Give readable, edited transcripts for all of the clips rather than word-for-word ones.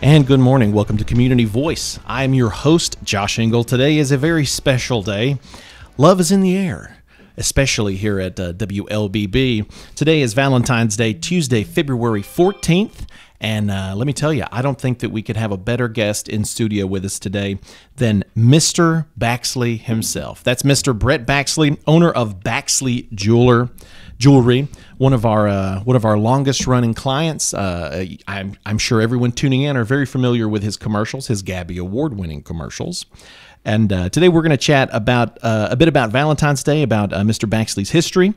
And good morning. Welcome to Community Voice. I'm your host, Josh Engel. Today is a very special day. Love is in the air, especially here at WLBB. Today is Valentine's Day, Tuesday, February 14th. And let me tell you, I don't think that we could have a better guest in studio with us today than Mr. Baxley himself. That's Mr. Brett Baxley, owner of Baxley Jewelry, one of our longest running clients. I'm sure everyone tuning in are very familiar with his commercials, his Gabby Award-winning commercials. And today we're going to chat about a bit about Valentine's Day, about Mr. Baxley's history.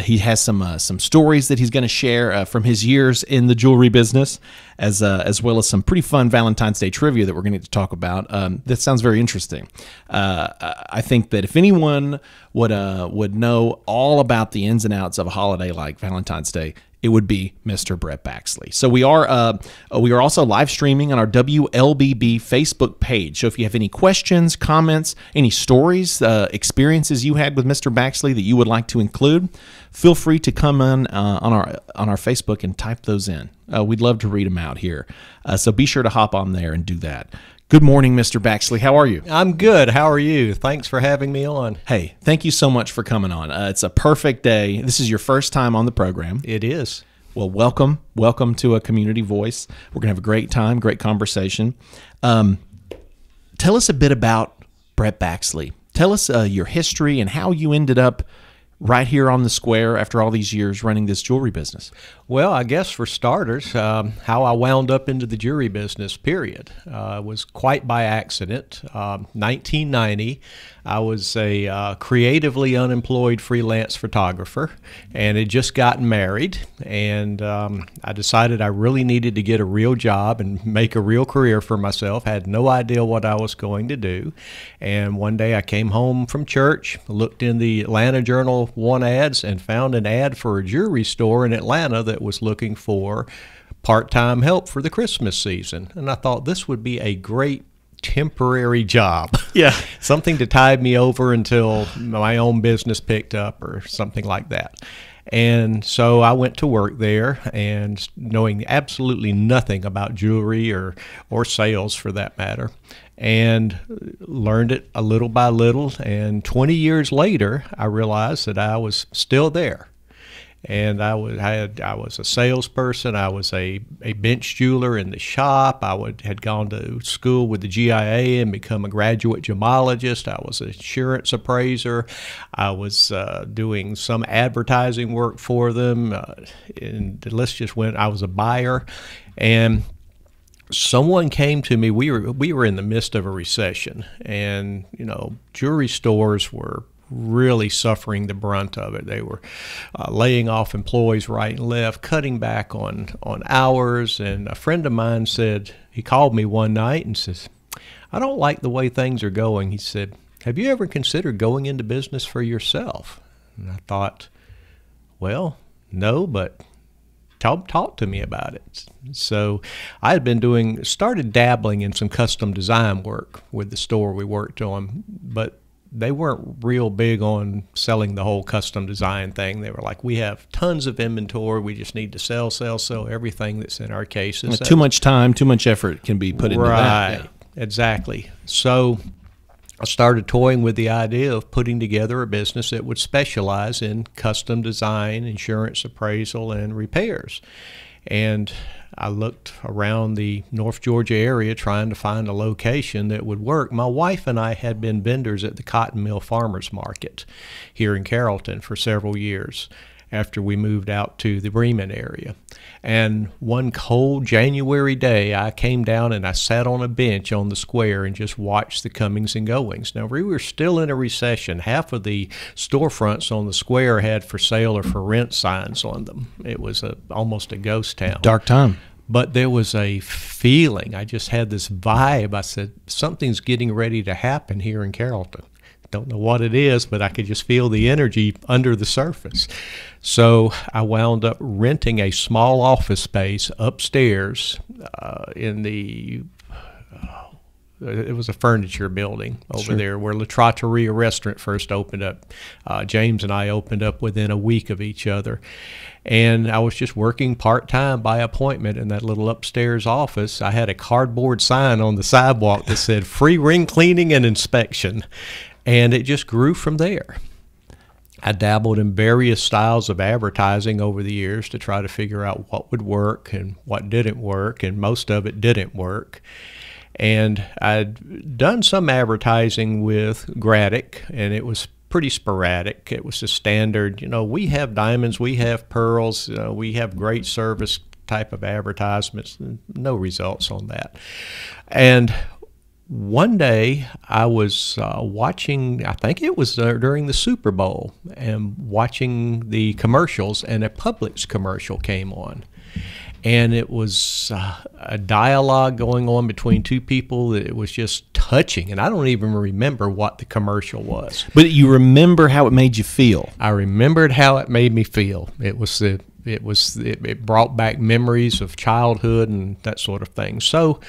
He has some stories that he's going to share from his years in the jewelry business, as well as some pretty fun Valentine's Day trivia that we're going to talk about. That sounds very interesting. I think that if anyone would know all about the ins and outs of a holiday like Valentine's Day, it would be Mr. Brett Baxley. So we are also live streaming on our WLBB Facebook page. So if you have any questions, comments, any stories, experiences you had with Mr. Baxley that you would like to include, feel free to come on our Facebook and type those in. We'd love to read them out here. So be sure to hop on there and do that. Good morning, Mr. Baxley. How are you? I'm good. How are you? Thanks for having me on. Hey, thank you so much for coming on. It's a perfect day. This is your first time on the program. It is. Well, welcome. Welcome to a Community Voice. We're going to have a great time, great conversation. Tell us a bit about Brett Baxley. Tell us your history and how you ended up right here on the square after all these years running this jewelry business. Well, I guess for starters, how I wound up into the jewelry business, period, was quite by accident. 1990, I was a creatively unemployed freelance photographer and had just gotten married. And I decided I really needed to get a real job and make a real career for myself. Had no idea what I was going to do. And one day I came home from church, looked in the Atlanta Journal-1 ads, and found an ad for a jewelry store in Atlanta that was looking for part-time help for the Christmas season. And I thought this would be a great temporary job. Yeah. Something to tide me over until my own business picked up or something like that. And so I went to work there, and knowing absolutely nothing about jewelry or sales for that matter, and learned it a little by little. And 20 years later, I realized that I was still there. And I was a salesperson. I was a bench jeweler in the shop. Had gone to school with the GIA and become a graduate gemologist. I was an insurance appraiser. I was doing some advertising work for them. And the list just went. I was a buyer, and someone came to me. We were in the midst of a recession, and jewelry stores were really suffering the brunt of it. They were laying off employees right and left, cutting back on hours. And a friend of mine said, he called me one night and says, "I don't like the way things are going." He said, "Have you ever considered going into business for yourself?" And I thought, well, no, but talk to me about it. So I had started dabbling in some custom design work with the store we worked on, but they weren't real big on selling the whole custom design thing. They were like, we have tons of inventory. We just need to sell everything that's in our cases. Too much time, too much effort can be put into that. Right, exactly. So I started toying with the idea of putting together a business that would specialize in custom design, insurance appraisal, and repairs. And I looked around the North Georgia area trying to find a location that would work. My wife and I had been vendors at the Cotton Mill Farmers Market here in Carrollton for several years after we moved out to the Bremen area. And one cold January day, I came down and I sat on a bench on the square and just watched the comings and goings. Now, we were still in a recession. Half of the storefronts on the square had for sale or for rent signs on them. It was almost a ghost town. Dark time. But there was a feeling. I just had this vibe. I said, something's getting ready to happen here in Carrollton. Don't know what it is, but I could just feel the energy under the surface. So I wound up renting a small office space upstairs in the a furniture building over Sure. there where La Trattoria restaurant first opened up. James and I opened up within a week of each other. And I was just working part-time by appointment in that little upstairs office. I had a cardboard sign on the sidewalk that said free ring cleaning and inspection. And it just grew from there. I dabbled in various styles of advertising over the years to try to figure out what would work and what didn't work, and most of it didn't work. And I'd done some advertising with Gradic, and it was pretty sporadic. It was a standard, we have diamonds, we have pearls, we have great service type of advertisements. No results on that. And one day I was watching, I think it was during the Super Bowl, and watching the commercials, and a Publix commercial came on. And it was a dialogue going on between two people that it was just touching. And I don't even remember what the commercial was. But you remember how it made you feel. I remembered how it made me feel. It brought back memories of childhood and that sort of thing. So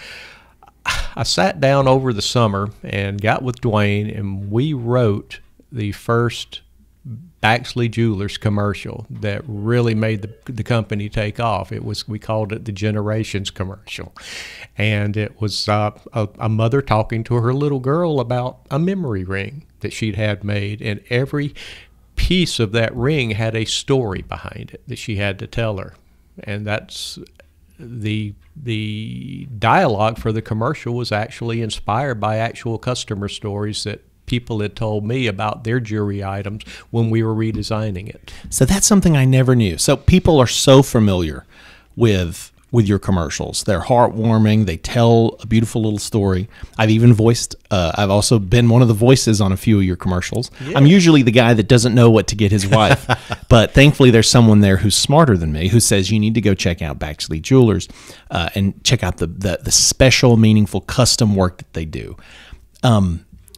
I sat down over the summer and got with Dwayne, and we wrote the first Baxley Jewelers commercial that really made the company take off. We called it the Generations commercial, and it was a mother talking to her little girl about a memory ring that she'd had made, and every piece of that ring had a story behind it that she had to tell her, and that's the dialogue for the commercial was actually inspired by actual customer stories that people had told me about their jewelry items when we were redesigning it. So that's something I never knew. So people are so familiar with your commercials. They're heartwarming. They tell a beautiful little story. I've also been one of the voices on a few of your commercials. Yeah. I'm usually the guy that doesn't know what to get his wife, but thankfully there's someone there who's smarter than me who says you need to go check out Baxley Jewelers and check out the special, meaningful custom work that they do.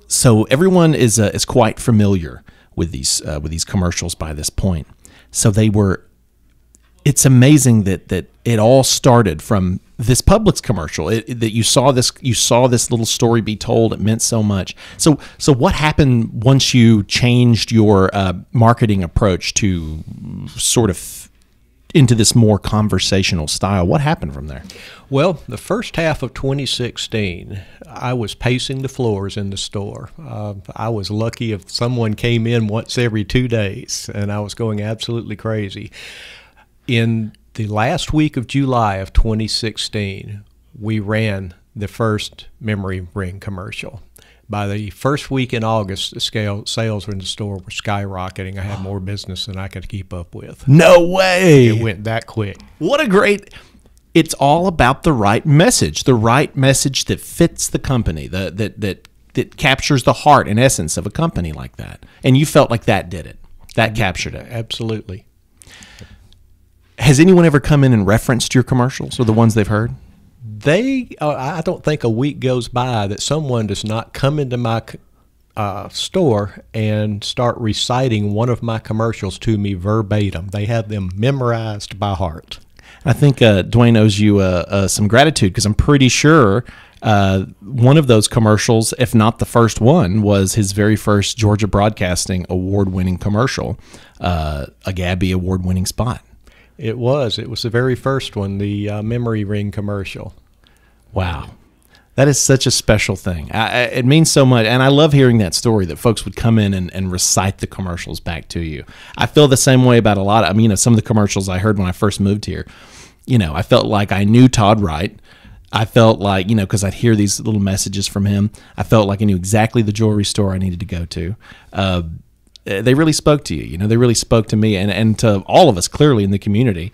So everyone is quite familiar with these commercials by this point. So it's amazing that it all started from this Publix commercial. That you saw this little story be told. It meant so much. So what happened once you changed your marketing approach to sort of into this more conversational style? What happened from there? Well, the first half of 2016, I was pacing the floors in the store. I was lucky if someone came in once every 2 days, and I was going absolutely crazy. In the last week of July of 2016, we ran the first memory ring commercial. By the first week in August, the sales in the store were skyrocketing. I had more business than I could keep up with. No way! It went that quick. What a great... It's all about the right message that fits the company, that captures the heart and essence of a company like that. And you felt like that did it. That captured it. Absolutely. Has anyone ever come in and referenced your commercials or the ones they've heard? I don't think a week goes by that someone does not come into my store and start reciting one of my commercials to me verbatim. They have them memorized by heart. I think Dwayne owes you some gratitude, because I'm pretty sure one of those commercials, if not the first one, was his very first Georgia Broadcasting award-winning commercial, a Gabby award-winning spot. It was the very first one, the memory ring commercial. Wow. That is such a special thing. It means so much, and I love hearing that story, that folks would come in and recite the commercials back to you. I feel the same way about a lot of, some of the commercials I heard when I first moved here. I felt like I knew Todd Wright. I felt like, because I'd hear these little messages from him, I felt like I knew exactly the jewelry store I needed to go to. They really spoke to you. They really spoke to me and to all of us clearly in the community.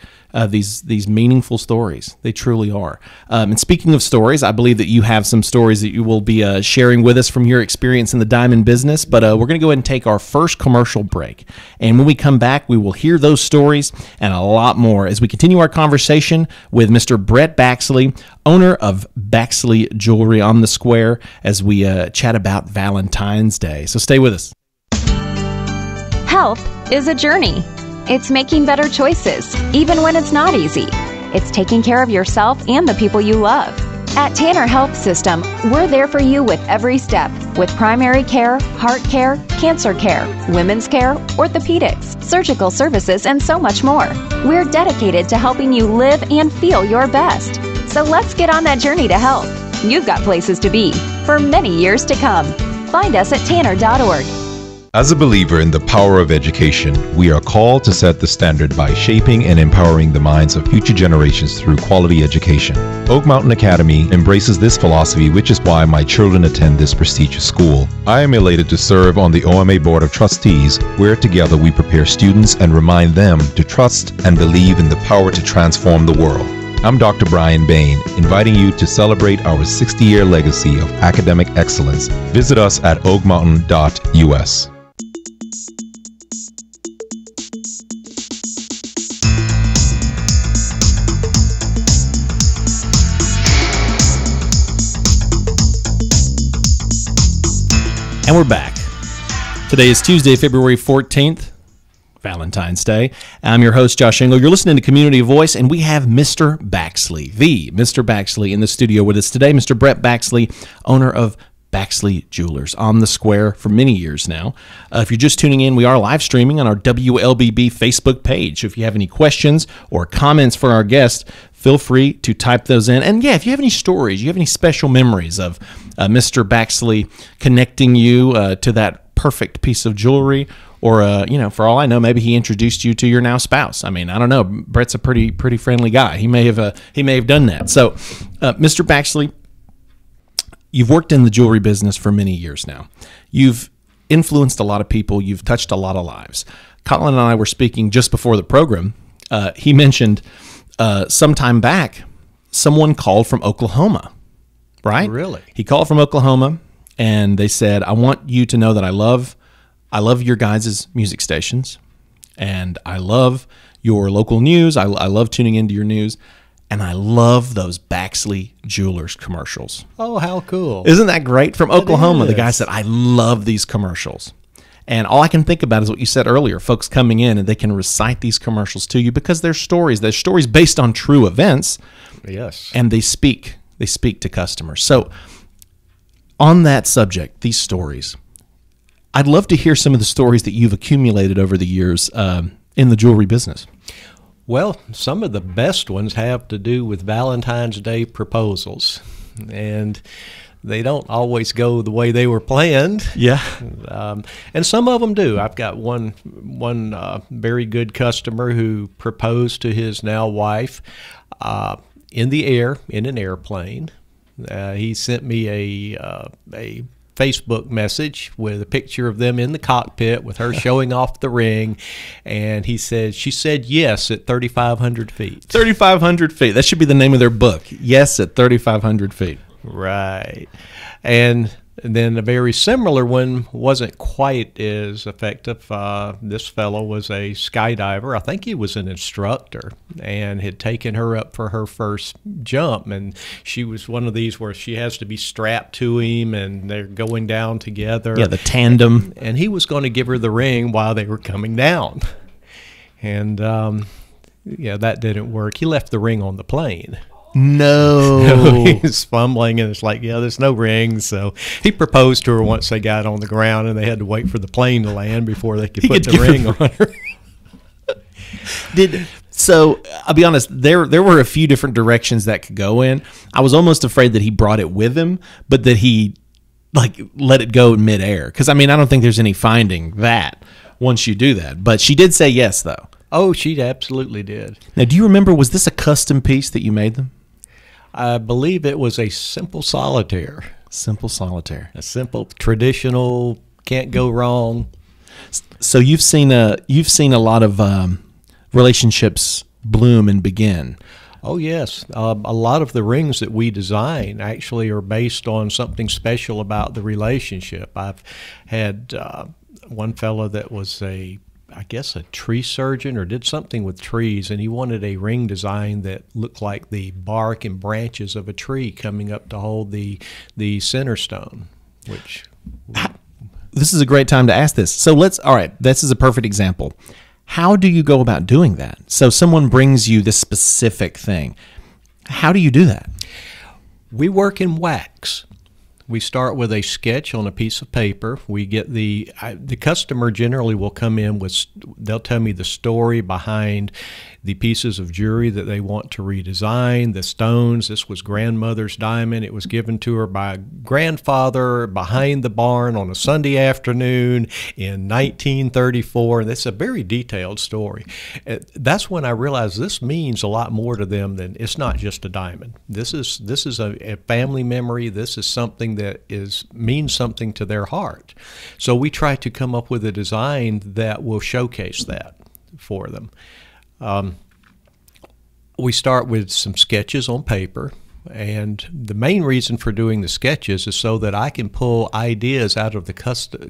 These meaningful stories, they truly are. And speaking of stories, I believe that you have some stories that you will be sharing with us from your experience in the diamond business. But we're going to go ahead and take our first commercial break. And when we come back, we will hear those stories and a lot more as we continue our conversation with Mr. Brett Baxley, owner of Baxley Jewelry on the Square, as we chat about Valentine's Day. So stay with us. Health is a journey. It's making better choices, even when it's not easy. It's taking care of yourself and the people you love. At Tanner Health System, we're there for you with every step, with primary care, heart care, cancer care, women's care, orthopedics, surgical services, and so much more. We're dedicated to helping you live and feel your best. So let's get on that journey to health. You've got places to be for many years to come. Find us at tanner.org. As a believer in the power of education, we are called to set the standard by shaping and empowering the minds of future generations through quality education. Oak Mountain Academy embraces this philosophy, which is why my children attend this prestigious school. I am elated to serve on the OMA Board of Trustees, where together we prepare students and remind them to trust and believe in the power to transform the world. I'm Dr. Brian Bain, inviting you to celebrate our 60-year legacy of academic excellence. Visit us at oakmountain.us. And we're back. Today is Tuesday, February 14th, Valentine's Day. I'm your host, Josh Engel. You're listening to Community Voice, and we have Mr. Baxley, the Mr. Baxley, in the studio with us today. Mr. Brett Baxley, owner of Baxley Jewelers on the Square for many years now. If you're just tuning in, we are live streaming on our WLBB Facebook page. If you have any questions or comments for our guest, feel free to type those in. And yeah, if you have any stories, you have any special memories of Mr. Baxley connecting you to that perfect piece of jewelry, or for all I know, maybe he introduced you to your now spouse. I mean, I don't know. Brett's a pretty friendly guy. He may have done that. So, Mr. Baxley, you've worked in the jewelry business for many years now. You've influenced a lot of people. You've touched a lot of lives. Colin and I were speaking just before the program. He mentioned some time back, someone called from Oklahoma, right? Really? He called from Oklahoma, and they said, I want you to know that I love your guys' music stations, and I love your local news. I love tuning into your news. And I love those Baxley Jewelers commercials. Oh, how cool. Isn't that great? From Oklahoma, the guy is. said, I love these commercials. And all I can think about is what you said earlier. Folks coming in and they can recite these commercials to you because they're stories. They're stories based on true events. Yes. And they speak to customers. So on that subject, these stories, I'd love to hear some of the stories that you've accumulated over the years in the jewelry business. Well, some of the best ones have to do with Valentine's Day proposals, and they don't always go the way they were planned. Yeah. And some of them do. I've got one very good customer who proposed to his now wife in the air, in an airplane. He sent me a Facebook message with a picture of them in the cockpit with her showing off the ring, and she said yes at 3,500 feet. 3,500 feet. That should be the name of their book. Yes, at 3,500 feet. Right. And then a very similar one wasn't quite as effective. This fellow was a skydiver. I think he was an instructor and had taken her up for her first jump. And she was one of these where she has to be strapped to him and they're going down together. Yeah, the tandem. And he was going to give her the ring while they were coming down. And, that didn't work. He left the ring on the plane. No. He's fumbling, and it's like, there's no ring. So he proposed to her once they got on the ground, and they had to wait for the plane to land before they could put the ring on her. So I'll be honest, there were a few different directions that could go in. I was almost afraid that he brought it with him, but that he let it go in midair. Because I don't think there's any finding that once you do that. But she did say yes, though. Oh, she absolutely did. Now, do you remember, was this a custom piece that you made them? I believe it was a simple solitaire. Simple solitaire. A simple, traditional, can't go wrong. So you've seen a lot of relationships bloom and begin. Oh, yes. A lot of the rings that we design actually are based on something special about the relationship. I've had one fellow that was a tree surgeon or did something with trees, and he wanted a ring design that looked like the bark and branches of a tree coming up to hold the center stone, which... This is a great time to ask this. So this is a perfect example. How do you go about doing that? So someone brings you this specific thing. How do you do that? We work in wax. We start with a sketch on a piece of paper. We get the customer generally will come in with, they'll tell me the story behind the pieces of jewelry that they want to redesign, the stones. This was grandmother's diamond. It was given to her by grandfather behind the barn on a Sunday afternoon in 1934. And it's a very detailed story. That's when I realized this means a lot more to them than it's not just a diamond. This is a family memory. This is something that means something to their heart. So we try to come up with a design that will showcase that for them. We start with some sketches on paper, and the main reason for doing the sketches is so that I can pull ideas out of the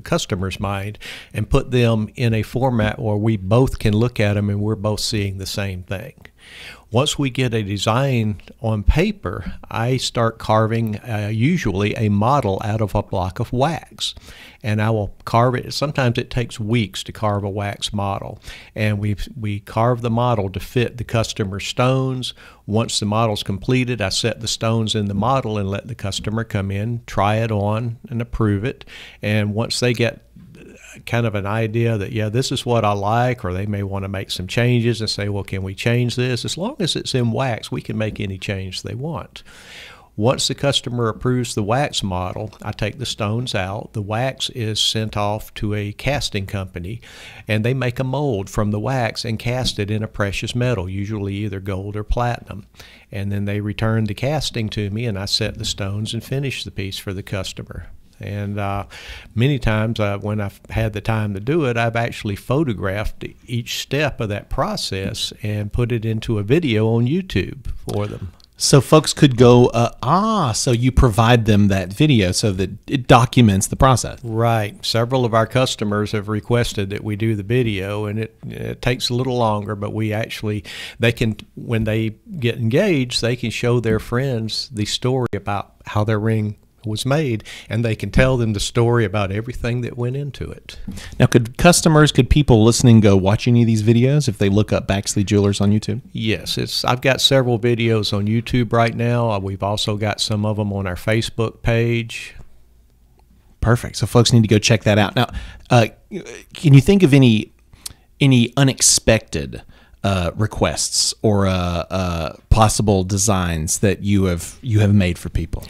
customer's mind and put them in a format where we both can look at them and we're both seeing the same thing. Once we get a design on paper, I start carving usually a model out of a block of wax. And I will carve it. Sometimes it takes weeks to carve a wax model. And we carve the model to fit the customer's stones. Once the model's completed, I set the stones in the model and let the customer come in, try it on, and approve it. And once they get kind of an idea that, yeah, this is what I like, or they may want to make some changes and say, well, can we change this? As long as it's in wax, we can make any change they want. Once the customer approves the wax model, I take the stones out. The wax is sent off to a casting company, and they make a mold from the wax and cast it in a precious metal, usually either gold or platinum. And then they return the casting to me, and I set the stones and finish the piece for the customer. And many times when I've had the time to do it, I've actually photographed each step of that process and put it into a video on YouTube for them. So folks could go, so you provide them that video so that it documents the process. Right. Several of our customers have requested that we do the video, and it takes a little longer, but they can, when they get engaged, they can show their friends the story about how their ring was made, and they can tell them the story about everything that went into it. Now, could people listening go watch any of these videos if they look up Baxley Jewelers on YouTube? Yes, I've got several videos on YouTube right now. We've also got some of them on our Facebook page. Perfect. So folks need to go check that out. Now, can you think of any unexpected requests or possible designs that you have made for people?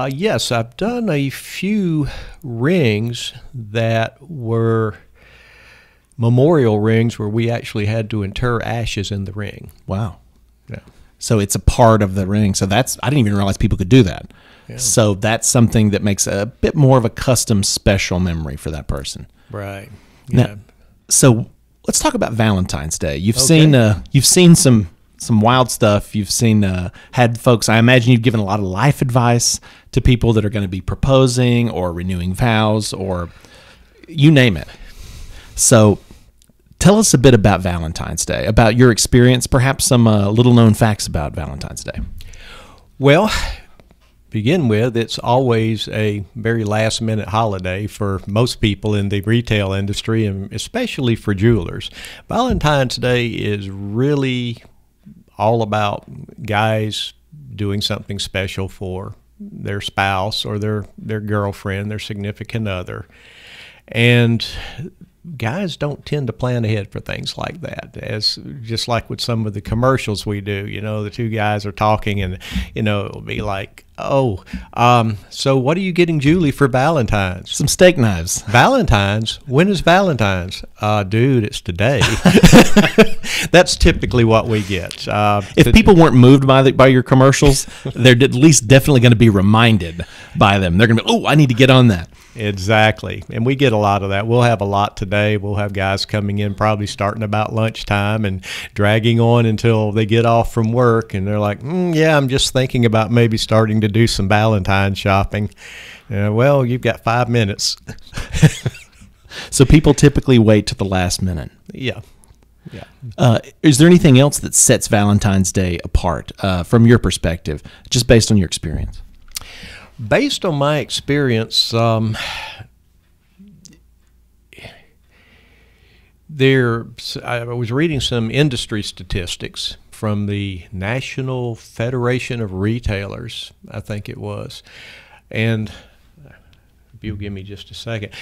Yes, I've done a few rings that were memorial rings where we actually had to inter ashes in the ring. Wow. Yeah. So it's a part of the ring. So I didn't even realize people could do that. Yeah. So that's something that makes a bit more of a custom special memory for that person. Right. Yeah. Now, so let's talk about Valentine's Day. You've seen some wild stuff. You've seen had folks. I imagine you've given a lot of life advice to people that are going to be proposing or renewing vows or you name it. So tell us a bit about Valentine's Day, about your experience, perhaps some little known facts about Valentine's Day. Well, begin with, it's always a very last minute holiday for most people in the retail industry, and especially for jewelers. Valentine's Day is really all about guys doing something special for their spouse or their girlfriend, their significant other. And guys don't tend to plan ahead for things like that, as just like with some of the commercials we do. The two guys are talking and, it'll be like, so what are you getting Julie for Valentine's? Some steak knives. Valentine's? When is Valentine's? Dude, it's today. That's typically what we get. If people weren't moved by your commercials, they're at least definitely going to be reminded by them. They're going to be, I need to get on that. Exactly. And we get a lot of that. We'll have a lot today. We'll have guys coming in probably starting about lunchtime and dragging on until they get off from work. And they're like, yeah, I'm just thinking about maybe starting to do some Valentine shopping. Well, you've got 5 minutes. So people typically wait to the last minute. Yeah. Is there anything else that sets Valentine's Day apart from your perspective, just based on your experience? Based on my experience, I was reading some industry statistics from the National Federation of Retailers, I think it was. And if you'll give me just a second.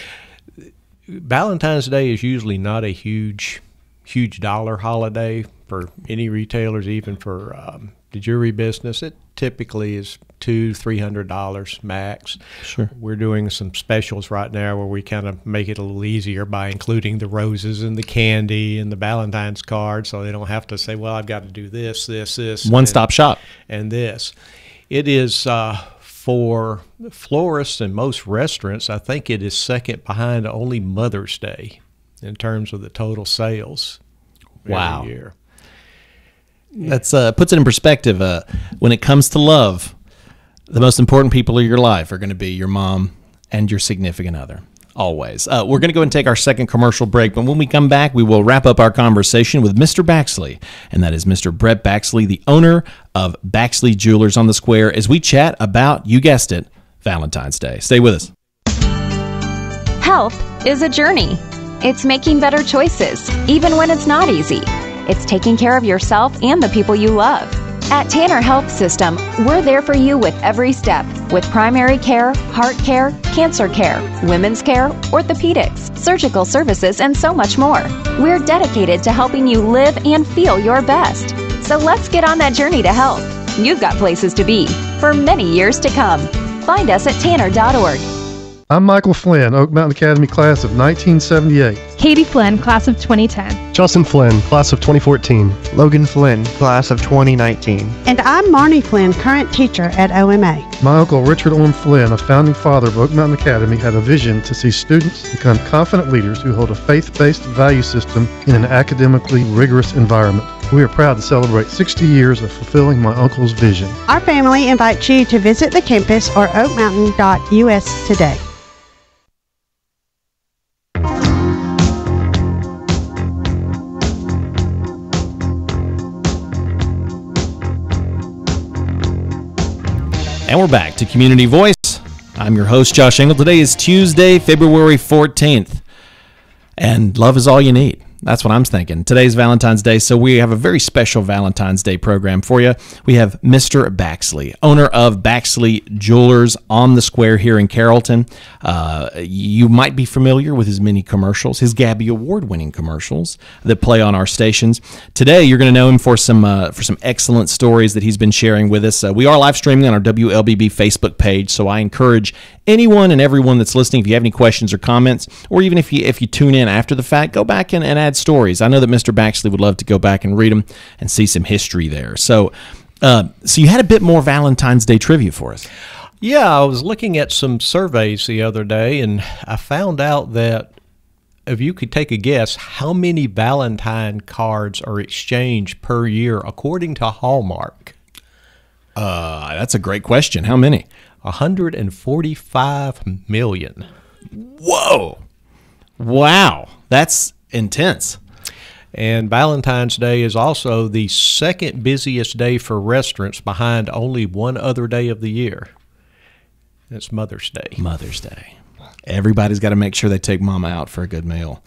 Valentine's Day is usually not a huge dollar holiday for any retailers, even for the jewelry business. It typically is $200-$300 max. Sure. We're doing some specials right now where we kind of make it a little easier by including the roses and the candy and the Valentine's card, so they don't have to say, well, I've got to do this, One-stop shop. And this. It is for florists and most restaurants, I think it is second behind only Mother's Day in terms of the total sales. Wow. Every year. That's puts it in perspective. When it comes to love, the most important people of your life are going to be your mom and your significant other. Always. We're going to go and take our second commercial break, but when we come back, we will wrap up our conversation with Mr. Baxley, and that is Mr. Brett Baxley, the owner of Baxley Jewelers on the Square, as we chat about, you guessed it, Valentine's Day. Stay with us. Health is a journey. It's making better choices, even when it's not easy. It's taking care of yourself and the people you love. At Tanner Health System, we're there for you with every step, with primary care, heart care, cancer care, women's care, orthopedics, surgical services, and so much more. We're dedicated to helping you live and feel your best. So let's get on that journey to health. You've got places to be for many years to come. Find us at tanner.org. I'm Michael Flynn, Oak Mountain Academy class of 1978. Katie Flynn, class of 2010. Justin Flynn, class of 2014. Logan Flynn, class of 2019. And I'm Marnie Flynn, current teacher at OMA. My uncle Richard Orm Flynn, a founding father of Oak Mountain Academy, had a vision to see students become confident leaders who hold a faith-based value system in an academically rigorous environment. We are proud to celebrate 60 years of fulfilling my uncle's vision. Our family invites you to visit the campus or oakmountain.us today. And we're back to Community Voice. I'm your host, Josh Engel. Today is Tuesday, February 14th. And love is all you need. That's what I'm thinking. Today's Valentine's Day, so we have a very special Valentine's Day program for you. We have Mr. Baxley, owner of Baxley Jewelers on the Square here in Carrollton. You might be familiar with his many commercials, his Gabby Award-winning commercials that play on our stations. Today, you're going to know him for some excellent stories that he's been sharing with us. We are live streaming on our WLBB Facebook page, so I encourage anyone and everyone that's listening, if you have any questions or comments, or even if you tune in after the fact, go back and add stories. I know that Mr. Baxley would love to go back and read them and see some history there. So you had a bit more Valentine's Day trivia for us. Yeah, I was looking at some surveys the other day, and I found out that if you could take a guess, how many Valentine cards are exchanged per year according to Hallmark? That's a great question. How many? 145 million. Whoa. Wow. That's intense. And Valentine's Day is also the second busiest day for restaurants behind only one other day of the year. It's Mother's Day. Mother's Day. Everybody's got to make sure they take Mama out for a good meal.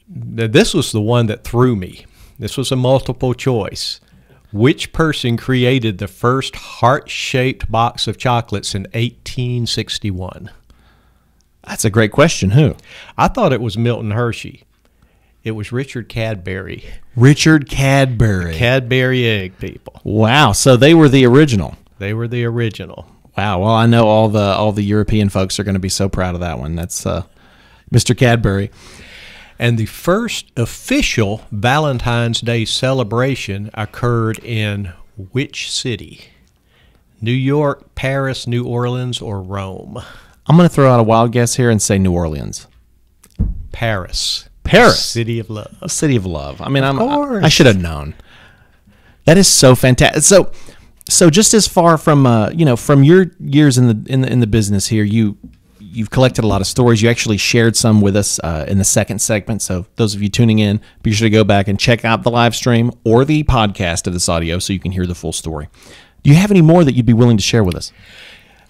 This was the one that threw me. This was a multiple choice. Which person created the first heart-shaped box of chocolates in 1861? That's a great question. Who? I thought it was Milton Hershey. It was Richard Cadbury. Richard Cadbury. Cadbury egg people. Wow. So they were the original. They were the original. Wow. Well, I know all the European folks are going to be so proud of that one. That's Mr. Cadbury. And the first official Valentine's Day celebration occurred in which city? New York, Paris, New Orleans, or Rome? I'm going to throw out a wild guess here and say New Orleans. Paris. Paris. City of Love. City of Love. I mean, course. I should have known. That is so fantastic. So just as far from from your years in the business here, you've collected a lot of stories. You actually shared some with us in the second segment. So those of you tuning in, be sure to go back and check out the live stream or the podcast of this audio so you can hear the full story. Do you have any more that you'd be willing to share with us?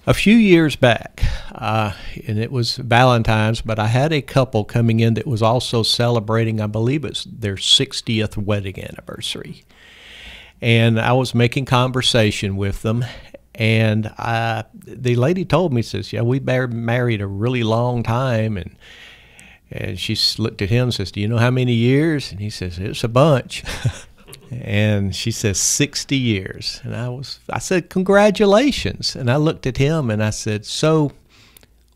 A few years back, and it was Valentine's, but I had a couple coming in that was also celebrating, I believe it's their 60th wedding anniversary. And I was making conversation with them, and the lady told me, says, yeah, we married a really long time, and she looked at him and says, do you know how many years? And he says, it's a bunch. And she says 60 years. And I said, congratulations. And I looked at him and I said, so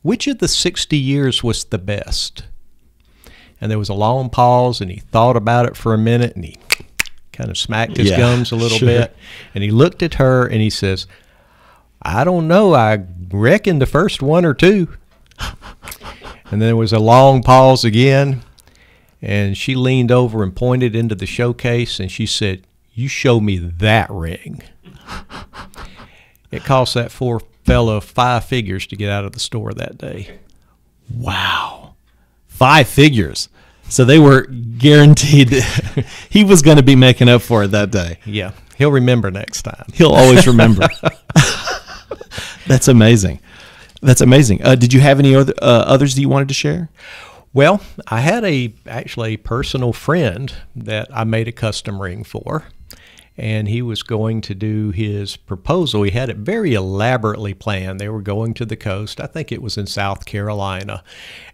which of the 60 years was the best? And there was a long pause, and he thought about it for a minute, and he kind of smacked his gums a little bit. And he looked at her and he says, I don't know. I reckon the first one or two. And then there was a long pause again. And she leaned over and pointed into the showcase, and she said, you show me that ring. It cost that poor fellow 5 figures to get out of the store that day. Wow. 5 figures. So they were guaranteed he was going to be making up for it that day. Yeah. He'll remember next time. He'll always remember. That's amazing. That's amazing. Did you have any others that you wanted to share? Well, I had actually a personal friend that I made a custom ring for, and he was going to do his proposal. He had it very elaborately planned. They were going to the coast. I think it was in South Carolina,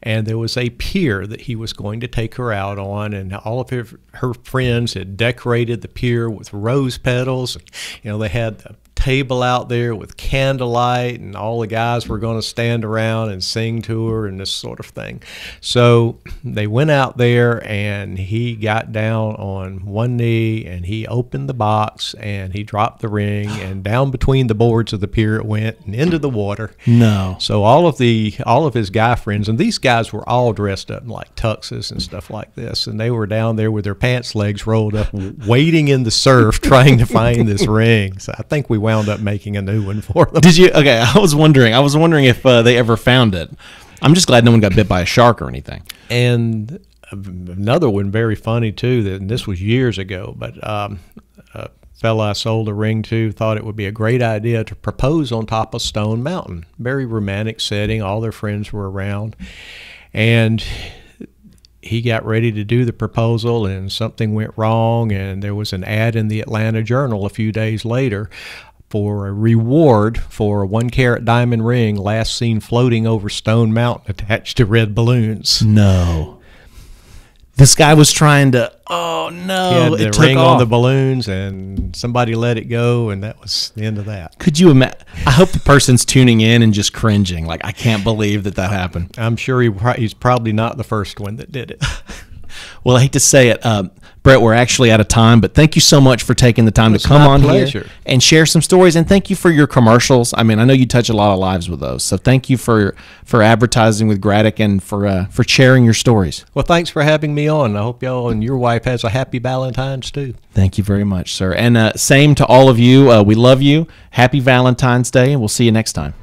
and there was a pier that he was going to take her out on, and all of her friends had decorated the pier with rose petals. You know, they had the table out there with candlelight, and all the guys were going to stand around and sing to her and this sort of thing. So they went out there, and he got down on one knee, and he opened the box, and he dropped the ring, and down between the boards of the pier it went and into the water. No. So all of his guy friends, and these guys were all dressed up in like tuxes and stuff like this, and they were down there with their pants legs rolled up, wading in the surf trying to find this ring. So I think we wound up making a new one for them. Did you? Okay, I was wondering if they ever found it. I'm just glad no one got bit by a shark or anything. And another one, very funny too, and this was years ago, but a fella I sold a ring to thought it would be a great idea to propose on top of Stone Mountain. Very romantic setting. All their friends were around, and he got ready to do the proposal, and something went wrong, and there was an ad in the Atlanta Journal a few days later for a reward for a 1-carat diamond ring last seen floating over Stone Mountain attached to red balloons. No. This guy was trying to, oh no, he had the ring on the balloons, and somebody let it go, and that was the end of that. Could you imagine? I hope the person's tuning in and just cringing, like, I can't believe that happened. I'm sure he's probably not the first one that did it. Well, I hate to say it, Brett, we're actually out of time, but thank you so much for taking the time to come on here and share some stories, and thank you for your commercials. I mean, I know you touch a lot of lives with those, so thank you for advertising with Graddick and for sharing your stories. Well, thanks for having me on. I hope y'all and your wife has a happy Valentine's too. Thank you very much, sir. And same to all of you. We love you. Happy Valentine's Day, and we'll see you next time.